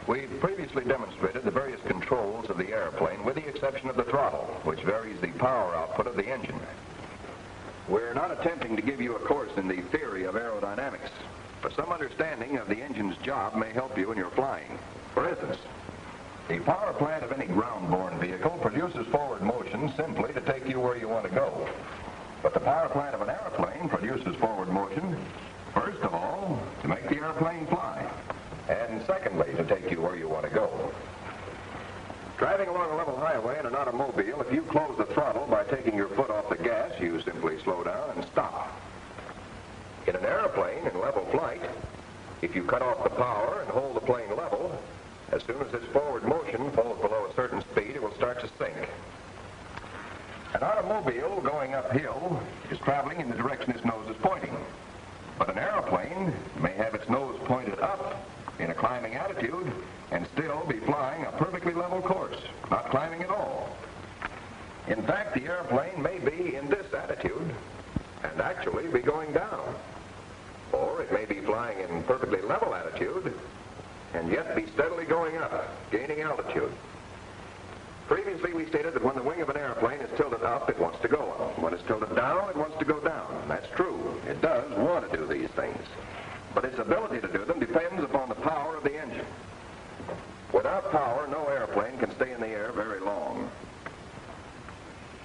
We've previously demonstrated the various controls of the airplane with the exception of the throttle, which varies the power output of the engine. We're not attempting to give you a course in the theory of aerodynamics, but some understanding of the engine's job may help you in your flying. For instance, the power plant of any ground-borne vehicle produces forward motion simply to take you where you want to go. But the power plant of an airplane produces forward motion, first of all, to make the airplane fly, and secondly, to take you where you want to go. Driving along a level highway in an automobile, if you close the throttle by taking your foot off the gas, you simply slow down and stop. In an airplane in level flight, if you cut off the power and hold the plane level, as soon as its forward motion falls below a certain speed, it will start to sink. An automobile going uphill is traveling in the direction its nose is pointing, but an airplane may have its nose pointed up in a climbing attitude and still be flying a perfectly level course, not climbing at all. In fact, the airplane may be in this attitude and actually be going down. Or it may be flying in perfectly level attitude and yet be steadily going up, gaining altitude. Previously, we stated that when the wing of an airplane is tilted up, it wants to go up. When it's tilted down, it wants to go down. That's true. It does want to do these things. But its ability to do them depends upon the power of the engine. Without power, no airplane can stay in the air very long.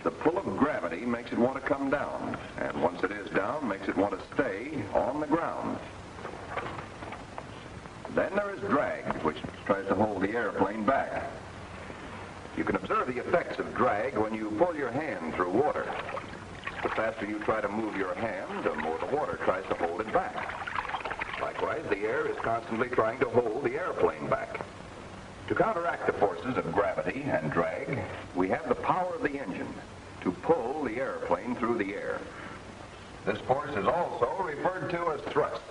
The pull of gravity makes it want to come down, and once it is down, makes it want to stay on the ground. Then there is drag, which tries to hold the airplane back. You can observe the effects of drag when you pull your hand through water. The faster you try to move your hand, the more the water tries to hold it back. Likewise, the air is constantly trying to hold the airplane back. To counteract the forces of gravity and drag, we have the power of the engine to pull the airplane through the air. This force is also referred to as thrust.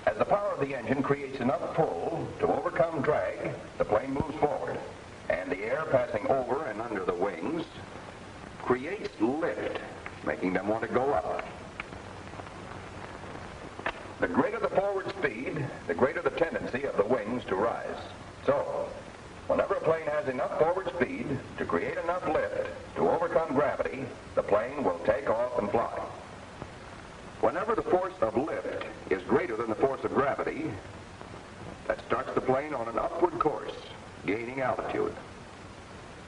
As the power of the engine creates enough pull to overcome drag, the plane moves forward, and the air passing over and under the wings creates lift, making them want to go up. The greater the forward speed, the greater the tendency of the wings to rise. So, whenever a plane has enough forward speed to create enough lift to overcome gravity, the plane will take off and fly. Whenever the force of lift is greater than the force of gravity, that starts the plane on an upward course, gaining altitude.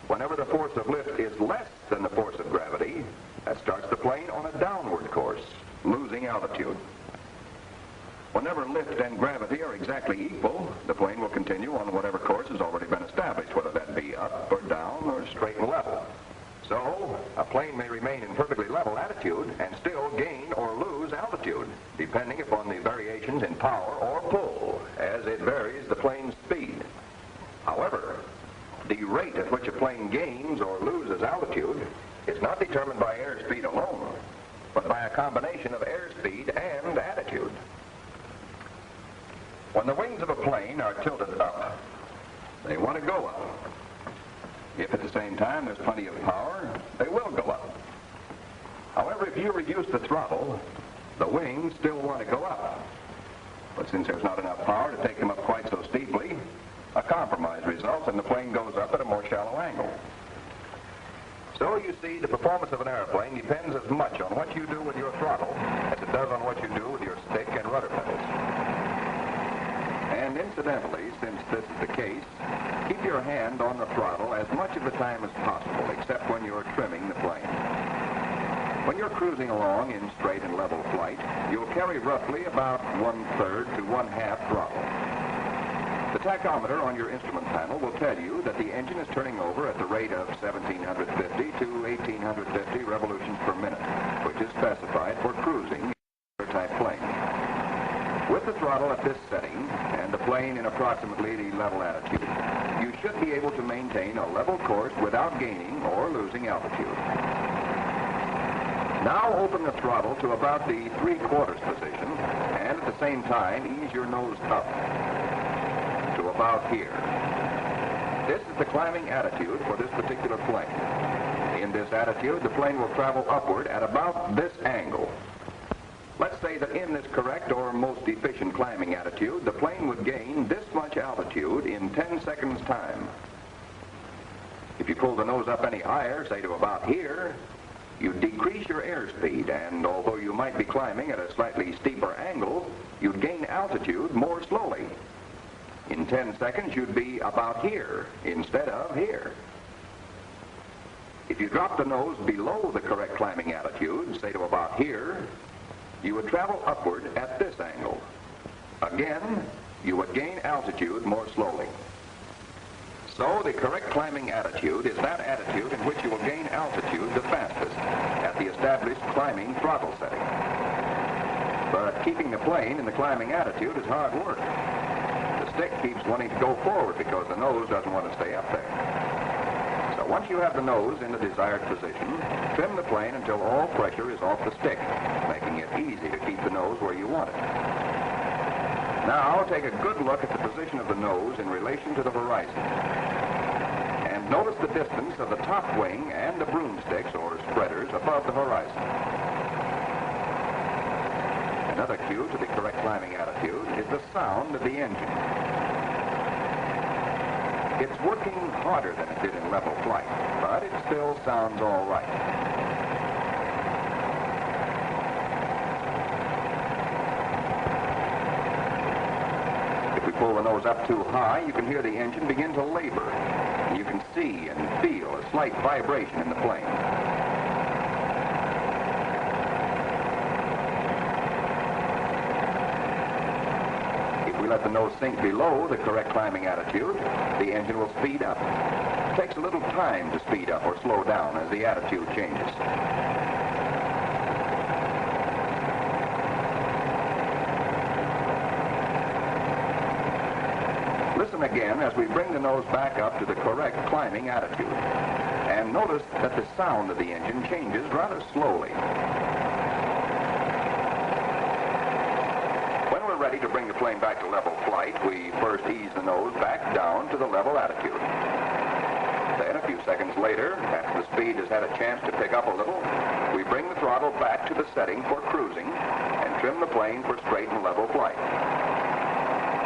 Whenever the force of lift is less than the force of gravity, that starts the plane on a downward course, losing altitude. Whenever lift and gravity are exactly equal, the plane will continue on whatever course has already been established, whether that be up or down or straight and level. So, a plane may remain in perfectly level attitude and still gain or lose altitude, depending upon the variations in power or pull, as it varies the plane's speed. However, the rate at which a plane gains or loses altitude is not determined by airspeed alone, but by a combination of airspeed and attitude. When the wings of a plane are tilted up, they want to go up. If at the same time there's plenty of power, they will go up. However, if you reduce the throttle, the wings still want to go up. But since there's not enough power to take them up quite so steeply, a compromise results and the plane goes up at a more shallow angle. So you see, the performance of an airplane depends as much on what you do with your throttle as it does on what you do with your stick and rudder pedals. And incidentally, since this is the case, keep your hand on the throttle as much of the time as possible, except when you're trimming the plane. When you're cruising along in straight and level flight, you'll carry roughly about 1/3 to 1/2 throttle. The tachometer on your instrument panel will tell you that the engine is turning over at the rate of 1,750 to 1,850 revolutions per minute, which is specified for cruising type plane. With the throttle at this setting and the plane in approximately the level attitude, you should be able to maintain a level course without gaining or losing altitude. Now open the throttle to about the 3/4 position and at the same time ease your nose up to about here. This is the climbing attitude for this particular plane. In this attitude, the plane will travel upward at about this angle. Let's say that in this correct or most efficient climbing attitude, the plane would gain this much altitude in 10 seconds time. If you pull the nose up any higher, say to about here, you'd decrease your airspeed, and although you might be climbing at a slightly steeper angle, you'd gain altitude more slowly. In 10 seconds, you'd be about here instead of here. If you drop the nose below the correct climbing attitude, say to about here, you would travel upward at this angle. Again, you would gain altitude more slowly. So the correct climbing attitude is that attitude in which you will gain altitude the fastest at the established climbing throttle setting. But keeping the plane in the climbing attitude is hard work. The stick keeps wanting to go forward because the nose doesn't want to stay up there. So once you have the nose in the desired position, trim the plane until all pressure is off the stick, making it easy to keep the nose where you want it. Now take a good look at the position of the nose in relation to the horizon. And notice the distance of the top wing and the broomsticks or spreaders above the horizon. Another cue to the correct climbing attitude is the sound of the engine. It's working harder than it did in level flight, but it still sounds all right. Pull the nose up too high, you can hear the engine begin to labor. You can see and feel a slight vibration in the plane. If we let the nose sink below the correct climbing attitude, the engine will speed up. It takes a little time to speed up or slow down as the attitude changes. Listen again as we bring the nose back up to the correct climbing attitude. And notice that the sound of the engine changes rather slowly. When we're ready to bring the plane back to level flight, we first ease the nose back down to the level attitude. Then a few seconds later, after the speed has had a chance to pick up a little, we bring the throttle back to the setting for cruising and trim the plane for straight and level flight.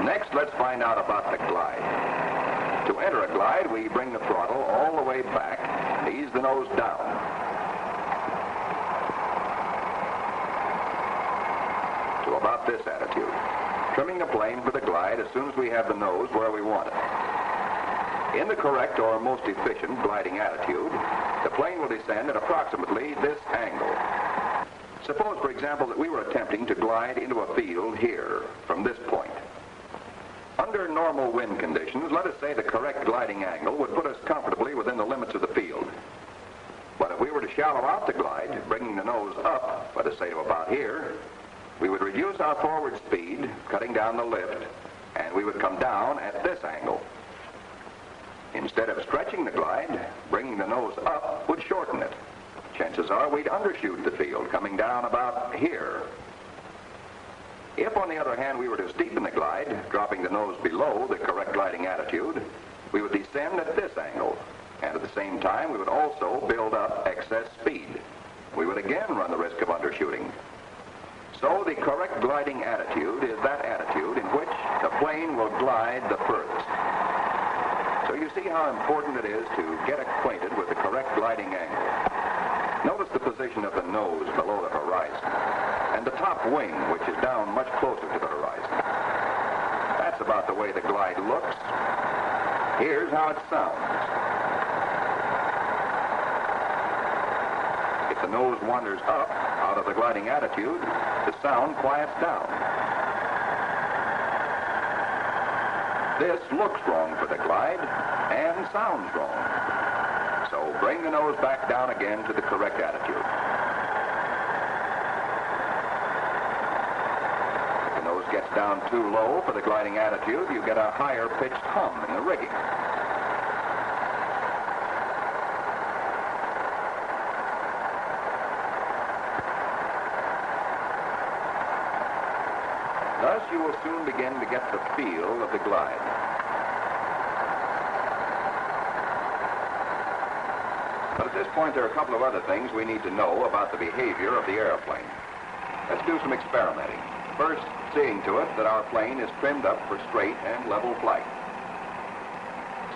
Next, let's find out about the glide. To enter a glide, we bring the throttle all the way back and ease the nose down. To about this attitude, trimming the plane for the glide as soon as we have the nose where we want it. In the correct or most efficient gliding attitude, the plane will descend at approximately this angle. Suppose, for example, that we were attempting to glide into a field here from this point. Under normal wind conditions, let us say the correct gliding angle would put us comfortably within the limits of the field. But if we were to shallow out the glide, bringing the nose up, let us say to about here, we would reduce our forward speed, cutting down the lift, and we would come down at this angle. Instead of stretching the glide, bringing the nose up would shorten it. Chances are we'd undershoot the field, coming down about here. If, on the other hand, we were to steepen the glide, dropping the nose below the correct gliding attitude, we would descend at this angle, and at the same time, we would also build up excess speed. We would again run the risk of undershooting. So the correct gliding attitude is that attitude in which the plane will glide the furthest. So you see how important it is to get acquainted with the correct gliding angle. Notice the position of the nose below the horizon, and the top wing, which is down much closer to the horizon. That's about the way the glide looks. Here's how it sounds. If the nose wanders up out of the gliding attitude, the sound quiets down. This looks wrong for the glide and sounds wrong. So bring the nose back down again to the correct attitude. If the nose gets down too low for the gliding attitude, you get a higher pitched hum in the rigging. Thus, you will soon begin to get the feel of the glide. But at this point, there are a couple of other things we need to know about the behavior of the airplane. Let's do some experimenting. First, seeing to it that our plane is trimmed up for straight and level flight.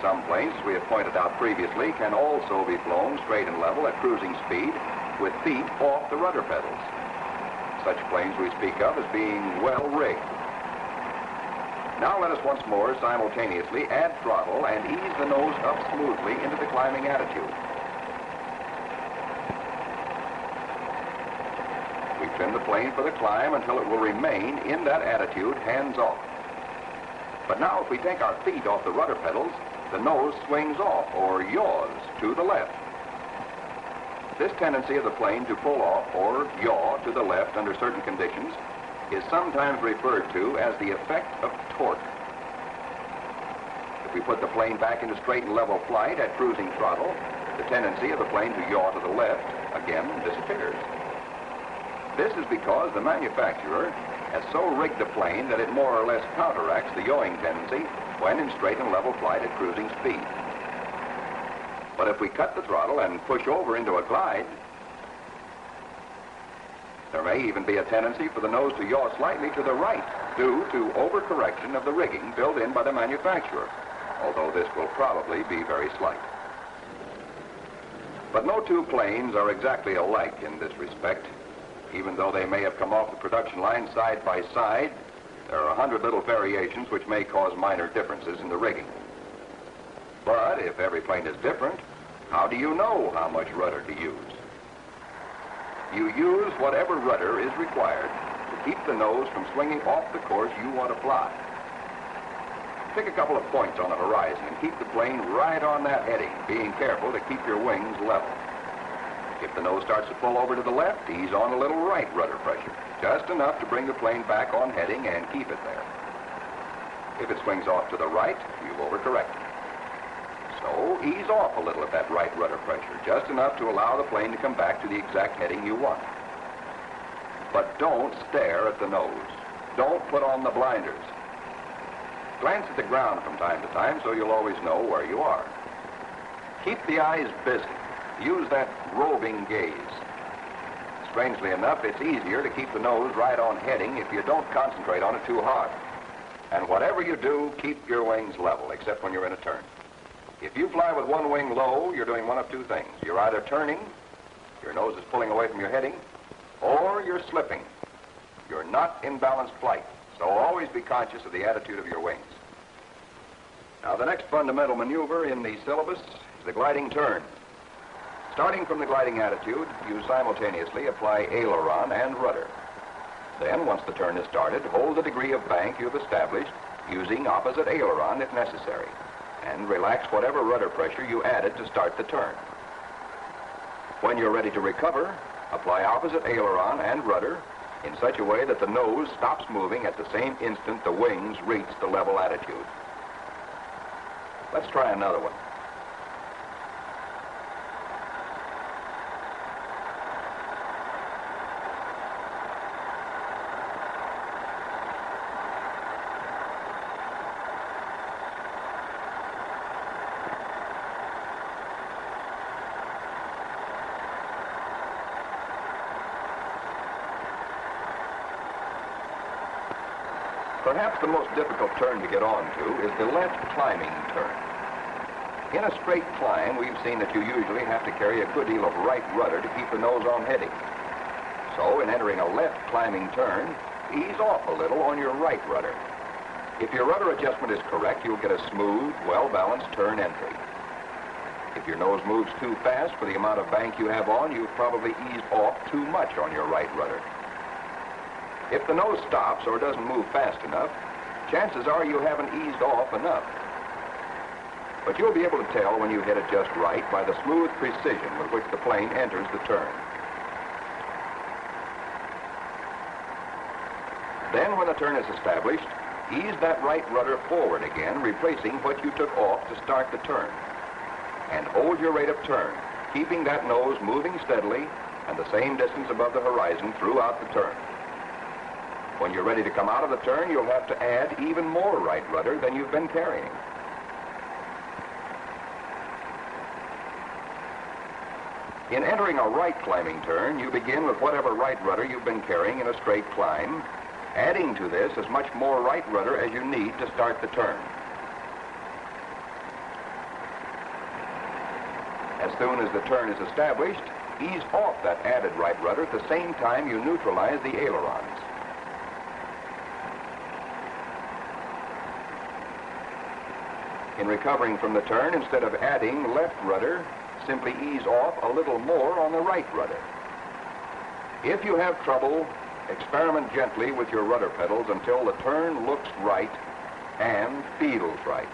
Some planes, as we have pointed out previously, can also be flown straight and level at cruising speed with feet off the rudder pedals. Such planes we speak of as being well rigged. Now let us once more simultaneously add throttle and ease the nose up smoothly into the climbing attitude. We trim the plane for the climb until it will remain in that attitude, hands off. But now if we take our feet off the rudder pedals, the nose swings off, or yaws, to the left. This tendency of the plane to pull off or yaw to the left under certain conditions is sometimes referred to as the effect of torque. If we put the plane back into straight and level flight at cruising throttle, the tendency of the plane to yaw to the left again disappears. This is because the manufacturer has so rigged the plane that it more or less counteracts the yawing tendency when in straight and level flight at cruising speed. But if we cut the throttle and push over into a glide, there may even be a tendency for the nose to yaw slightly to the right due to overcorrection of the rigging built in by the manufacturer, although this will probably be very slight. But no two planes are exactly alike in this respect. Even though they may have come off the production line side by side, there are 100 little variations which may cause minor differences in the rigging. But if every plane is different, how do you know how much rudder to use? You use whatever rudder is required to keep the nose from swinging off the course you want to fly. Pick a couple of points on the horizon and keep the plane right on that heading, being careful to keep your wings level. If the nose starts to pull over to the left, ease on a little right rudder pressure, just enough to bring the plane back on heading and keep it there. If it swings off to the right, you've overcorrected. So ease off a little at that right rudder pressure, just enough to allow the plane to come back to the exact heading you want. But don't stare at the nose. Don't put on the blinders. Glance at the ground from time to time so you'll always know where you are. Keep the eyes busy. Use that roving gaze. Strangely enough, it's easier to keep the nose right on heading if you don't concentrate on it too hard. And whatever you do, keep your wings level, except when you're in a turn. If you fly with one wing low, you're doing one of two things. You're either turning, your nose is pulling away from your heading, or you're slipping. You're not in balanced flight, so always be conscious of the attitude of your wings. Now, the next fundamental maneuver in the syllabus is the gliding turn. Starting from the gliding attitude, you simultaneously apply aileron and rudder. Then, once the turn is started, hold the degree of bank you've established using opposite aileron if necessary, and relax whatever rudder pressure you added to start the turn. When you're ready to recover, apply opposite aileron and rudder in such a way that the nose stops moving at the same instant the wings reach the level attitude. Let's try another one. Perhaps the most difficult turn to get on to is the left climbing turn. In a straight climb, we've seen that you usually have to carry a good deal of right rudder to keep the nose on heading. So in entering a left climbing turn, ease off a little on your right rudder. If your rudder adjustment is correct, you'll get a smooth, well-balanced turn entry. If your nose moves too fast for the amount of bank you have on, you've probably eased off too much on your right rudder. If the nose stops or doesn't move fast enough, chances are you haven't eased off enough. But you'll be able to tell when you hit it just right by the smooth precision with which the plane enters the turn. Then when the turn is established, ease that right rudder forward again, replacing what you took off to start the turn. And hold your rate of turn, keeping that nose moving steadily and the same distance above the horizon throughout the turn. When you're ready to come out of the turn, you'll have to add even more right rudder than you've been carrying. In entering a right climbing turn, you begin with whatever right rudder you've been carrying in a straight climb, adding to this as much more right rudder as you need to start the turn. As soon as the turn is established, ease off that added right rudder at the same time you neutralize the ailerons. In recovering from the turn, instead of adding left rudder, simply ease off a little more on the right rudder. If you have trouble, experiment gently with your rudder pedals until the turn looks right and feels right.